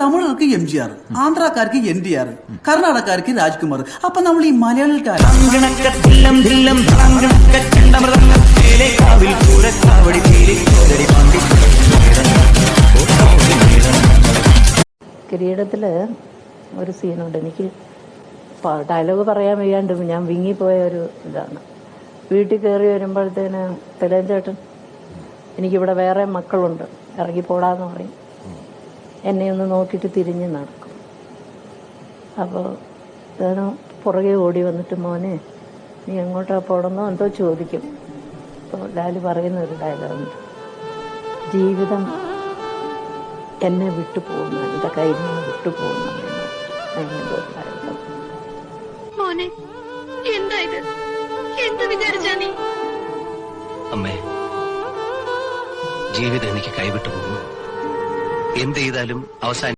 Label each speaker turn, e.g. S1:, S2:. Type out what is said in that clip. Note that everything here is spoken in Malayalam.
S1: തമിഴർക്ക് MGR, ആന്ധ്രാക്കാർക്ക് NTR, കർണാടകക്കാർക്ക് രാജ്കുമാർ. അപ്പൊ നമ്മൾ ഈ മലയാളിക്കാർ
S2: കിരീടത്തില് ഒരു സീനുണ്ട്. എനിക്ക് ഡയലോഗ് പറയാൻ വയ്യാണ്ട് ഞാൻ വിങ്ങിപ്പോയ ഒരു ഇതാണ്. വീട്ടിൽ കയറി വരുമ്പോഴത്തേന് തിലകൻ, എനിക്കിവിടെ വേറെ മക്കളുണ്ട്, ഇറങ്ങിപ്പോടാന്ന് പറയും. എന്നെ ഒന്ന് നോക്കിയിട്ട് തിരിഞ്ഞ് നടക്കും. അപ്പോൾ ഞാൻ പുറകെ ഓടി വന്നിട്ട്, മോനെ നീ എങ്ങോട്ടാ പോടുന്നോ എന്തോ ചോദിക്കും. അപ്പോൾ ലാല് പറയുന്ന ഒരു ഡയലോഗുണ്ട്, ജീവിതം എന്നെ വിട്ടുപോകുന്നു, എൻ്റെ കയ്യിൽ നിന്ന് വിട്ടുപോകുന്നു. അങ്ങനത്തെ ഒരു ഡയലോഗ്.
S3: മോനെ എന്താ ഇത്? എന്ത് വിചാരിച്ചാ നീ?
S4: അമ്മേ, ജീവിതം എനിക്ക് കൈവിട്ടു പോകുന്നു. എന്ത് ചെയ്താലും അവസാനം